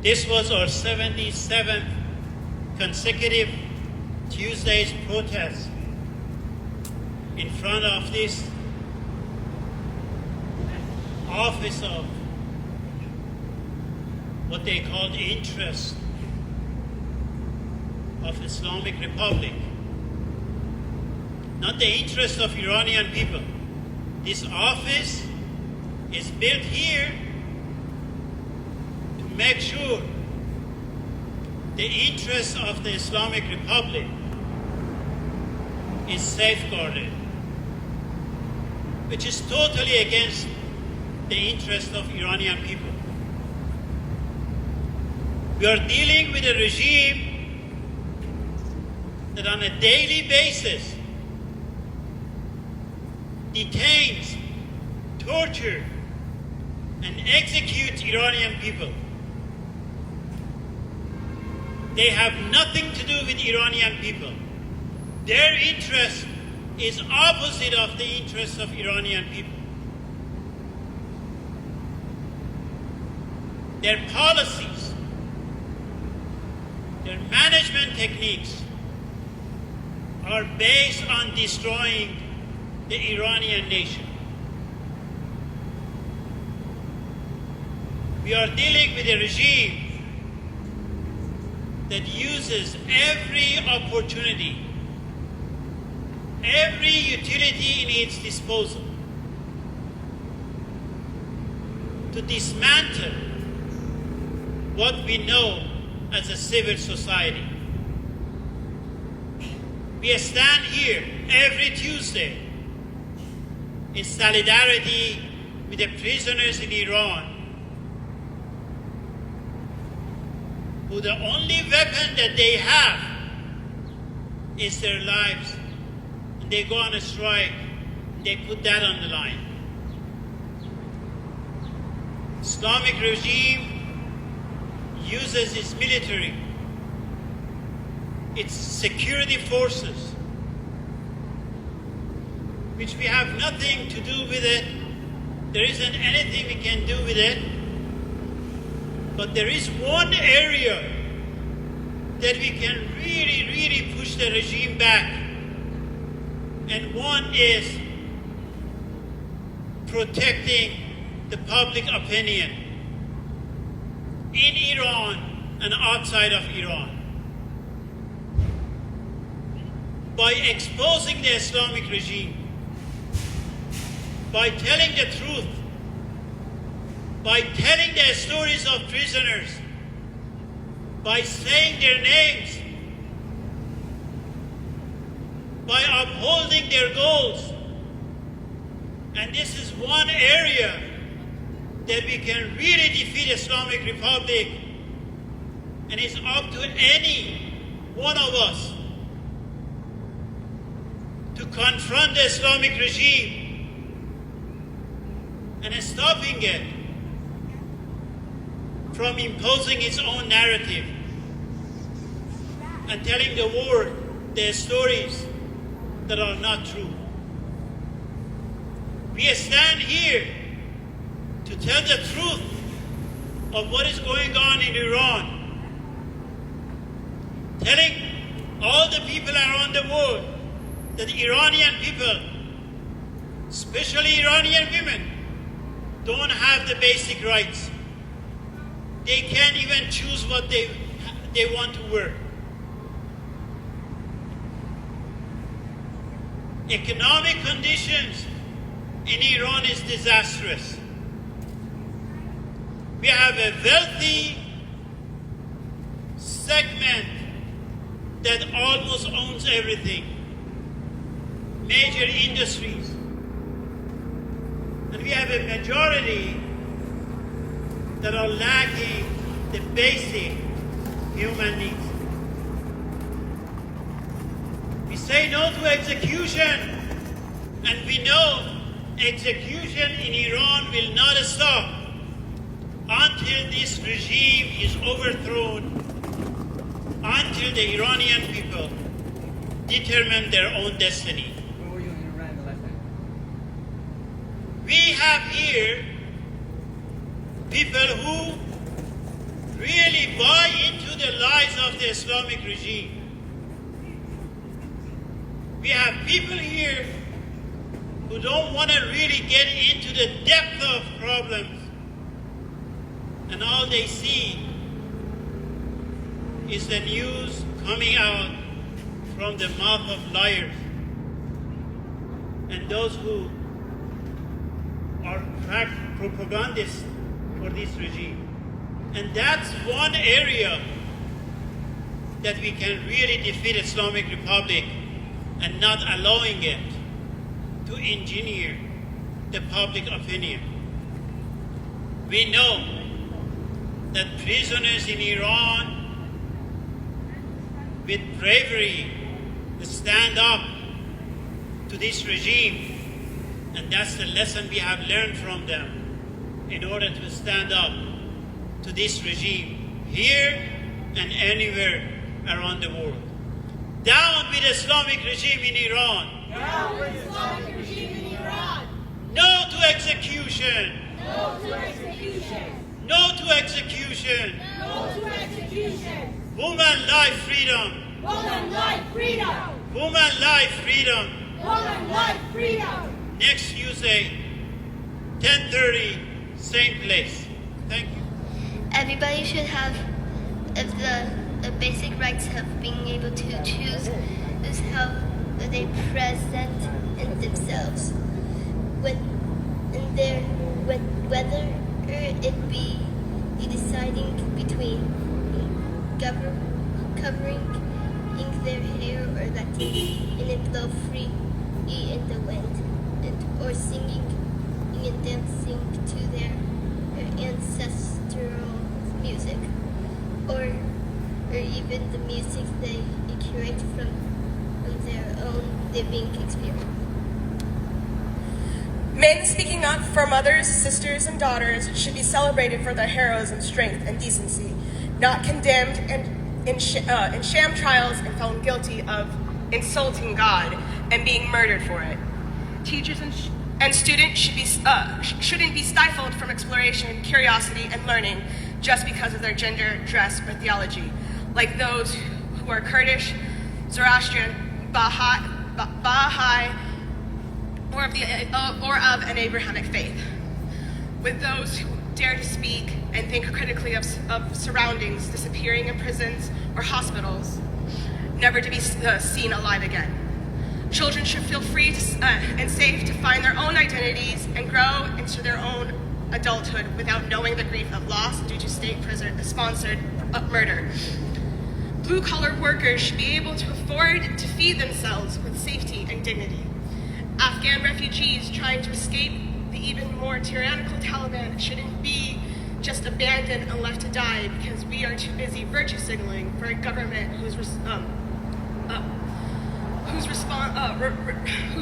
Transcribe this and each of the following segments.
This was our 77th consecutive Tuesday's protest in front of this office of what they call the interest of Islamic Republic, not the interest of Iranian people. This office is built here to make sure the interest of the Islamic Republic is safeguarded, which is totally against the interest of Iranian people. We are dealing with a regime that on a daily basis detains, torture, and executes Iranian people. They have nothing to do with Iranian people. Their interest is opposite of the interest of Iranian people. Their policies, their management techniques are based on destroying the Iranian nation. We are dealing with a regime that uses every opportunity, every utility in its disposal to dismantle what we know as a civil society. We stand here every Tuesday in solidarity with the prisoners in Iran, who the only weapon that they have is their lives. And they go on a strike, and they put that on the line. Islamic regime uses its military, its security forces, which we have nothing to do with it. There isn't anything we can do with it. But there is one area that we can really push the regime back. And one is protecting the public opinion in Iran and outside of Iran. By exposing the Islamic regime, by telling the truth, by telling the stories of prisoners, by saying their names, by upholding their goals. And this is one area that we can really defeat Islamic Republic, and it's up to any one of us to confront the Islamic regime and stopping it from imposing its own narrative and telling the world their stories that are not true. We stand here to tell the truth of what is going on in Iran, telling all the people around the world that the Iranian people, especially Iranian women, don't have the basic rights. They can't even choose what they want to wear. Economic conditions in Iran is disastrous. We have a wealthy segment that almost owns everything, major industries. And we have a majority that are lacking the basic human needs. We say no to execution, and we know execution in Iran will not stop until this regime is overthrown, until the Iranian people determine their own destiny. Where were you in Iran the last time? We have here people who really buy into the lies of the Islamic regime. We have people here who don't want to really get into the depth of problems, and all they see is the news coming out from the mouth of liars and those who are crack propagandists for this regime. And that's one area that we can really defeat Islamic Republic and not allowing it to engineer the public opinion. We know that prisoners in Iran with bravery stand up to this regime, and that's the lesson we have learned from them in order to stand up to this regime here and anywhere around the world. Down with the Islamic regime in Iran. Down with the Islamic regime in Iran. No to execution. No to execution. No to execution. No to execution. Woman life freedom. Woman life freedom. Woman life freedom. Woman life freedom. Next Tuesday, 10:30, same place. Thank you. Everybody should have the basic rights of being able to choose how they present in themselves. Whether it be deciding between covering their hair or letting it blow free in the wind, or singing and dancing to their ancestral music, or even the music they curate from their own living experience. Men speaking up for mothers, sisters, and daughters should be celebrated for their heroism, strength, and decency, not condemned and in sham trials and found guilty of insulting God and being murdered for it. Teachers and students shouldn't be stifled from exploration, curiosity, and learning just because of their gender, dress, or theology, like those who are Kurdish, Zoroastrian, Baha'i, or of an Abrahamic faith. With those who dare to speak and think critically of surroundings, disappearing in prisons or hospitals, never to be seen alive again. Children should feel free and safe to find their own identities and grow into their own adulthood without knowing the grief of loss due to state-sponsored murder. Blue-collar workers should be able to afford to feed themselves with safety and dignity. Afghan refugees trying to escape the even more tyrannical Taliban shouldn't be just abandoned and left to die because we are too busy virtue signaling for a government who's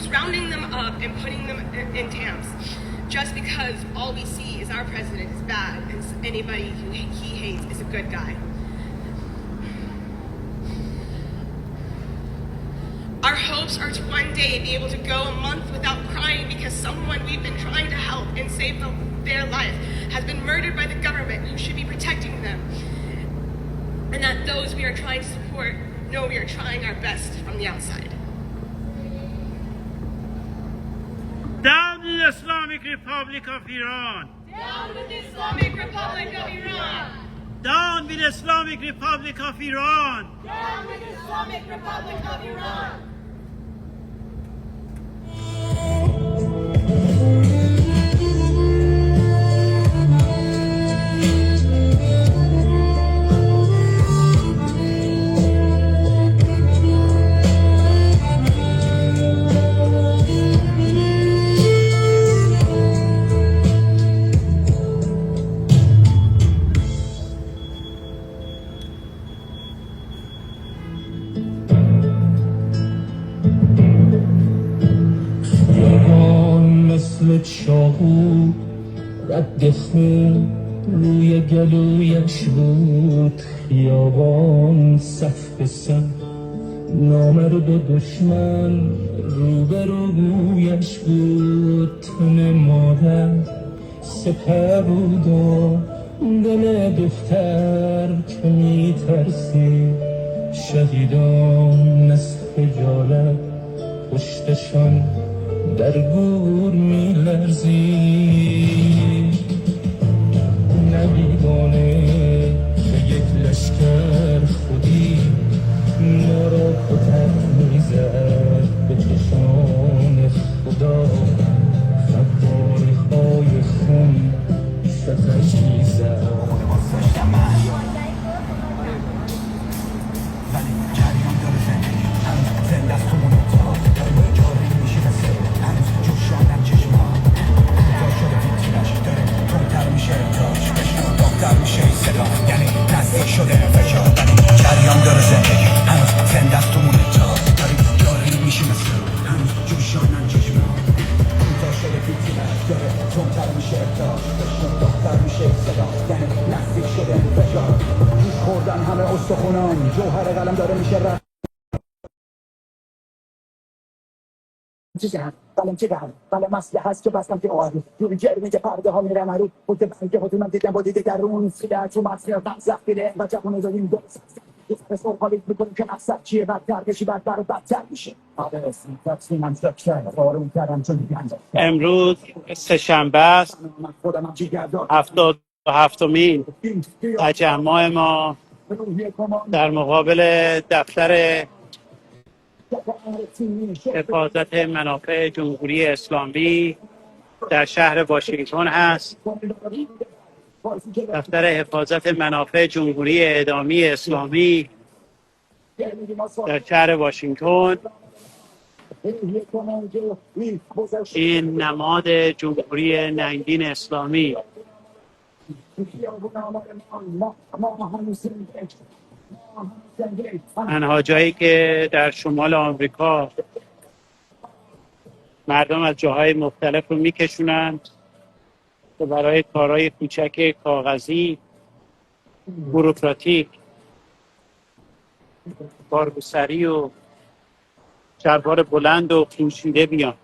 rounding them up and putting them in camps, just because all we see is our president is bad and anybody who he hates is a good guy. Our hopes are to one day be able to go a month without crying because someone we've been trying to help and save their life has been murdered by the government who should be protecting them. And that those we are trying to support know we are trying our best from the outside. Down with the Islamic Republic of Iran. Down with the Islamic Republic of Iran. Down with the Islamic Republic of Iran. Down with the Islamic Republic of Iran. چاقو رد خون روی گلویش بود خیابان صف به صف نامرد و دشمن روبرویش بود تن مادر سپه بود و دل دختر که میترسی، شهیدان از خجالت پشتشان در گور میلرزی. نبیگانه به یک لشکر خودی ما را کتک میزد به چشان خدا، فواره های خون ستش میزد. ولی جریان داره زندگی، هنوز زنده است تو منطقه، داره جاری میشه مثل هنوز جوشانم چشما، کوتاه شده ویترینش داره تندتر میشه تاش، بشنو داغ‌تر میشه صدا، یعنی نزدیک شده فشار. ولی جریان داره زندگی، هنوز زنده است تو منطقه، داره جاری میشه مثل هنوز جوشانم چشما، کوتاه شده ویترینش داره تندتر میشه تاش، بشنو داغ‌تر میشه صدا، یعنی نزدیک شده فشار. خوردن همه استخونان، جوهر قلم داره میشه رفت. چیزه قلم چه دهن قلم مسئله هست که بستم که آهد جوری جرمی که پرده ها میرم رو بوده بسید که خودونم دیدم با دیده درون سیده چون مسئله بمزخ بیده و جوانه داریم درست یه فرس خالیت میکنیم که مقصد چیه بدتر کشی بدتر و بدتر میشه. تصمیمم دکتر بارون کردم چون دیگه امروز شنبه است، هفتاد و هفتمین تجمع ما در مقابل دفتر حفاظت منافع جمهوری اسلامی در شهر واشنگتن هست. دفتر حفاظت منافع جمهوری اعدامی اسلامی در شهر واشنگتن. این نماد جمهوری ننگین اسلامی، تنها جایی که در شمال آمریکا مردم از جاهای مختلف رو میکشونند و برای کارهای کوچک کاغذی بوروکراتیک، بارگوسری و شلوار بلند و پوشیده بیان.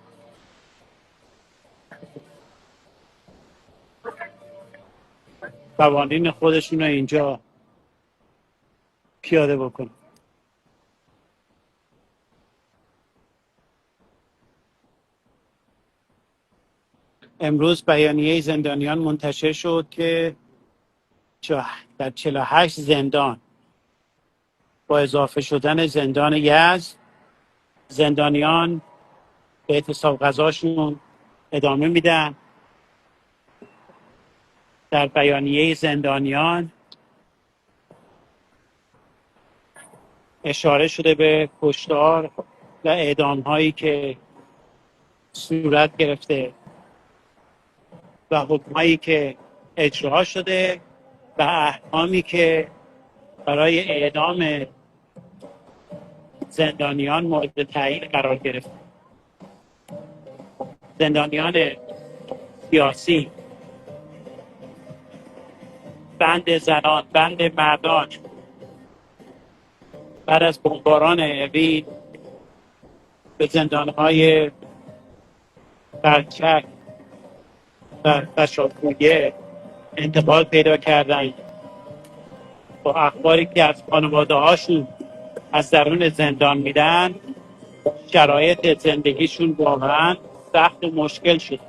قوانین خودشون رو اینجا پیاده بکنن. امروز بیانیه زندانیان منتشر شد که در 48 زندان با اضافه شدن زندان یزد، زندانیان به اعتصاب غذاشون ادامه میدن. در بیانیه زندانیان اشاره شده به کشتار و اعدام هایی که صورت گرفته و حکمایی که اجرا شده و احکامی که برای اعدام زندانیان مورد تعیین قرار گرفته. زندانیان سیاسی، بند زنان، بند مردان، بعد از بمباران اوین به زندانهای برچک و بشاپویه انتقال پیدا کردند. با اخباری که از خانواده هاشون از درون زندان میدن، شرایط زندگیشون واقعا سخت و مشکل شد.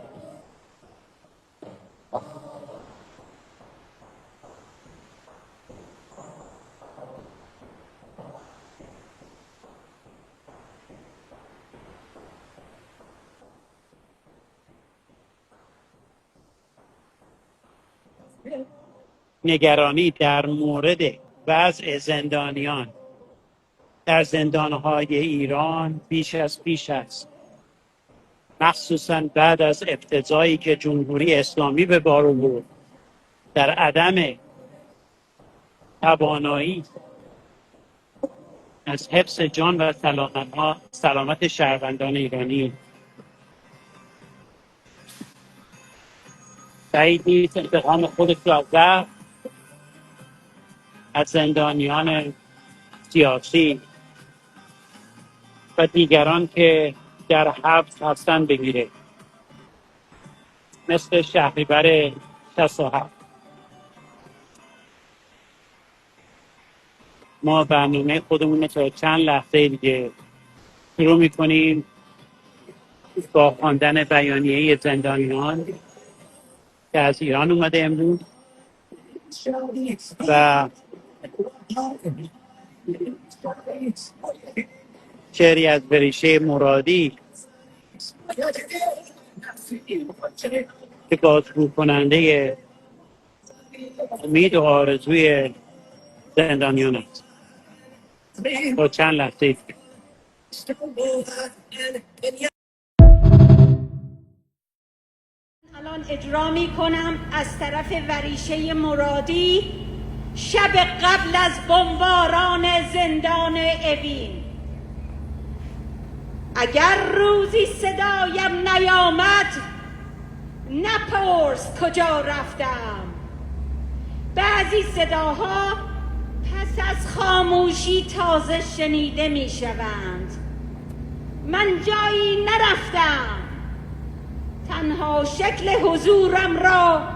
نگرانی در مورد وضع زندانیان در زندانهای ایران بیش از پیش است، مخصوصاً بعد از افتضاحی که جمهوری اسلامی به بار آورد در عدم توانایی از حفظ جان و سلامت شهروندان ایرانی. بعید نیست انتقام خودش را از زندانیان سیاسی و دیگران که در حبس هستند بگیره، مثل شهریور 67. ما برنامه خودمون رو تا چند لحظه دیگه شروع میکنیم با خواندن بیانیه زندانیان که از ایران اومده امروز و شعری از بریشه مرادی که بازگو کننده امید و آرزوی زندانیان است. با چند لحظه الان اجرا می کنم از طرف وریشه مرادی شب قبل از بمباران زندان اوین. اگر روزی صدایم نیامد نپرس کجا رفتم. بعضی صداها پس از خاموشی تازه شنیده می شوند. من جایی نرفتم، تنها شکل حضورم را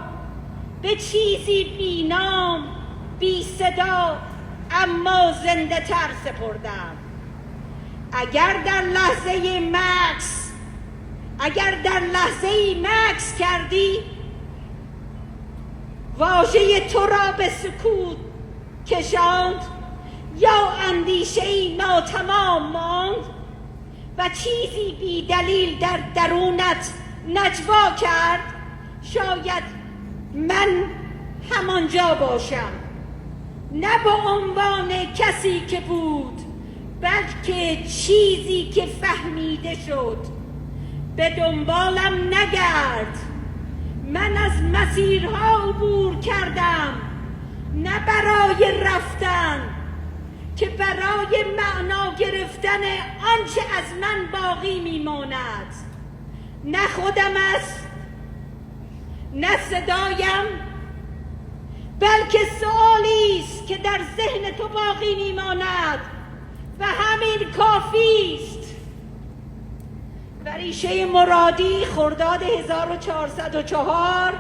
به چیزی بی نام بی صدا اما زنده تر سپردم. اگر در لحظه مکس کردی واژه تو را به سکوت کشاند یا اندیشه‌ای ناتمام ماند و چیزی بی دلیل در درونت نجوا کرد، شاید من همانجا باشم، نه به عنوان کسی که بود بلکه چیزی که فهمیده شد. به دنبالم نگرد، من از مسیرها عبور کردم، نه برای رفتن که برای معنا گرفتن آنچه از من باقی میماند. نه خودم است، نه صدایم، بلکه سؤالی است که در ذهن تو باقی میماند و همین کافی است. وریشه مرادی، خرداد 1404.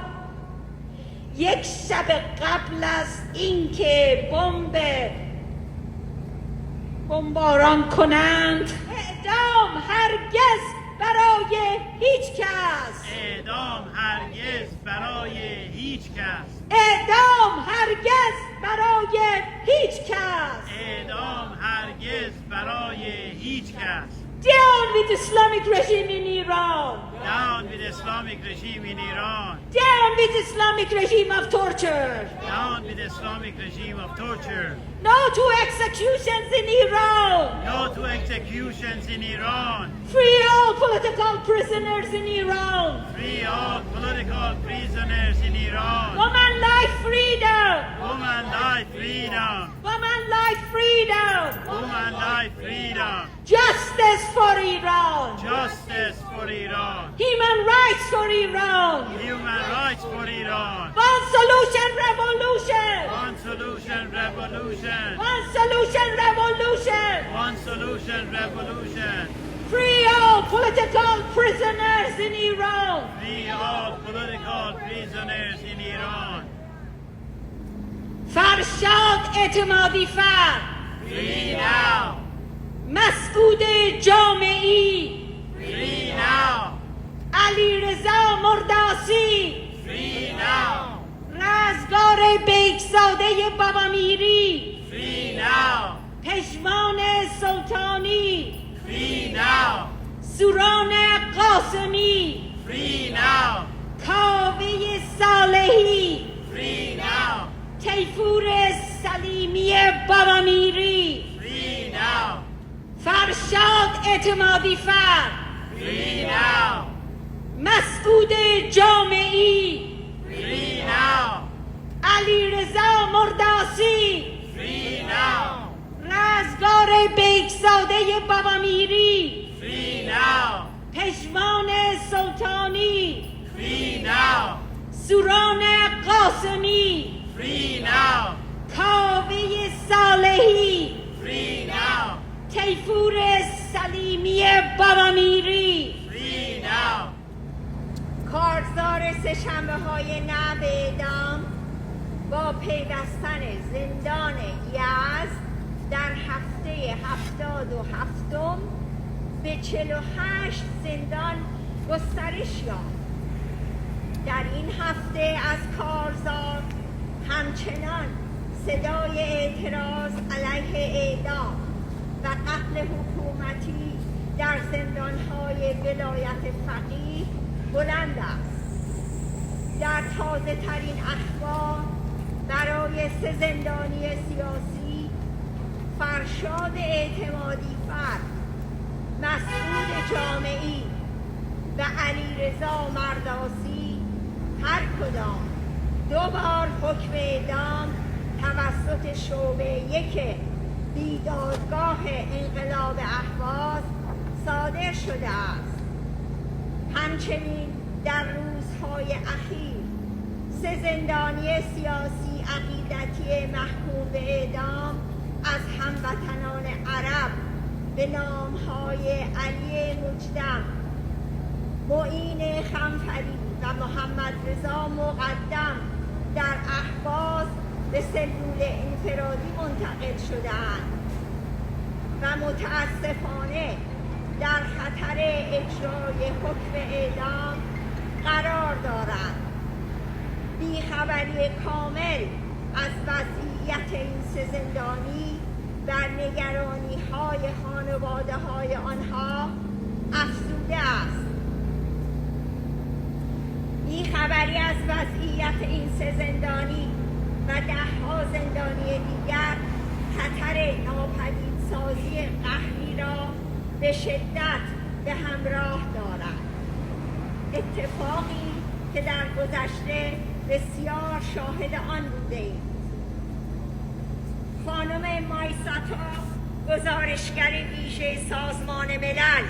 یک شب قبل از اینکه بمباران کنند، اعدام هرگز برای هیچ کس، اعدام هرگز برای هیچ کس، اعدام هرگز برای هیچ کس، اعدام هرگز برای هیچ کس. Down with the Islamic regime in Iran. Down with the Islamic regime in Iran. Down with the Islamic regime of torture. Down with the Islamic regime of torture. No to executions in Iran. No to executions in Iran. Free all political prisoners in Iran. Free all political prisoners in Iran. Woman life freedom. Woman life freedom. Woman life freedom. Woman life freedom. Justice for Iran. Justice for Iran. Human rights for Iran. Human rights for Iran. One solution revolution. One solution revolution. One solution revolution. One solution revolution. Free all political prisoners in Iran. Free all political prisoners in Iran. فرشاد اعتمادی فرد. Free now. مسعود جامعی. Free now. علی رضا مرداسی. Free now. رزگار بیکزاده بابامیری. Free now. پژمان سلطانی. Free now. سوران قاسمی. Free now. کاوه صالحی. Free now. تیفور سلیمی بابامیری. Free now. فرشاد اعتمادی فرد. Free now. مسعود جامعی. Free now. علی رضا مرداسی. Free now. رزگار بیکزاده بابامیری. Free now. پژمان سلطانی. Free now. سوران قاسمی. Free now. کاوه صالحی. Free now. تیفور سلیمی بابامیری. Free now. کارزار سه‌شنبه های نو اعدام با پیوستن زندان یزد در هفته 77 به 48 زندان گسترش یافت. در این هفته از کارزار همچنان صدای اعتراض علیه اعدام و قتل حکومتی در زندانهای ولایت فقیه بلند است. در تازه ترین اخبار برای 3 زندانی سیاسی، فرشاد اعتمادی فرد، مسعود جامعی و علیرضا مرداسی هر کدام 2 بار حکم اعدام توسط شعبه 1 بیدادگاه انقلاب اهواز صادر شده است. همچنین در روزهای اخیر 3 زندانی سیاسی عقیدتی محکوم به اعدام از هموطنان عرب به نامهای علی مجدم، معین خمفری و محمد رضا مقدم در اهواز به سلول انفرادی منتقل شده‌اند و متاسفانه در خطر اجرای حکم اعدام قرار دارند. بیخبری کامل از وضعیت این 3 زندانی و نگرانی‌های خانواده‌های آنها افزوده است. بیخبری از وضعیت این 3 زندانی و 10ها زندانی دیگر خطر ناپدیدسازی قهری را به شدت به همراه دارد. اتفاقی که در گذشته بسیار شاهد آن بوده‌ایم. خانم مایساتا، گزارشگر ویژه سازمان ملل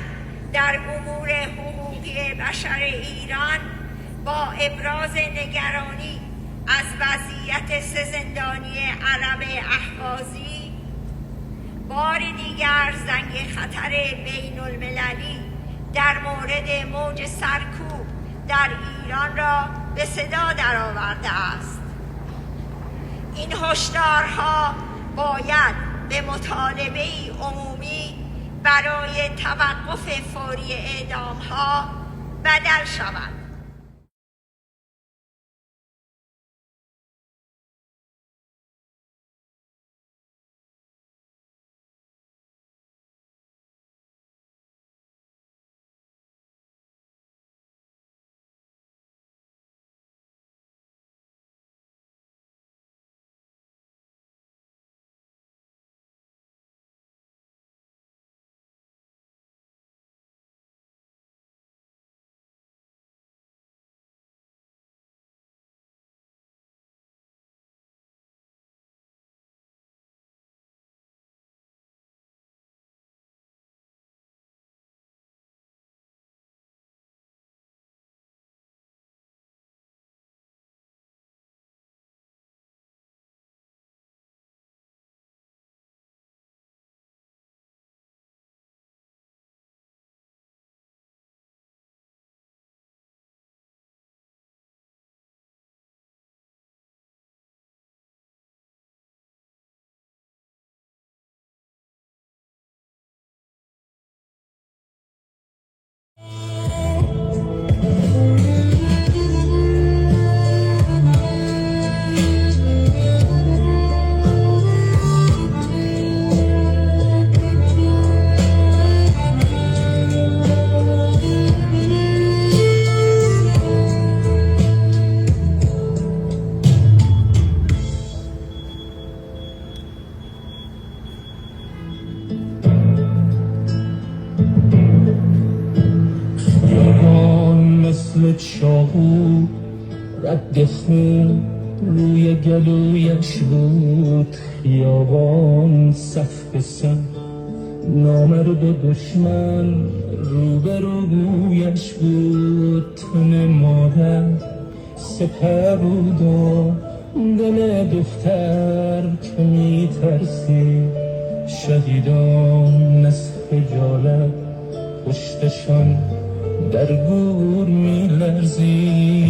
در امور حقوقی بشر ایران، با ابراز نگرانی از وضعیت 3 زندانی عرب اهوازی بار دیگر زنگ خطر بین المللی در مورد موج سرکوب در ایران را به صدا درآورده است. این هشدارها باید به مطالبه‌ای عمومی برای توقف فوری اعدام‌ها بدل شود. چاقو رد خون روی گلویش بود، خیابان صف به صف، نامرد و دشمن روبرویش بود. تن مادر سپر بود و دل دختر که میترسید، شهیدان از خجالت پشتشان در گور میلرزید.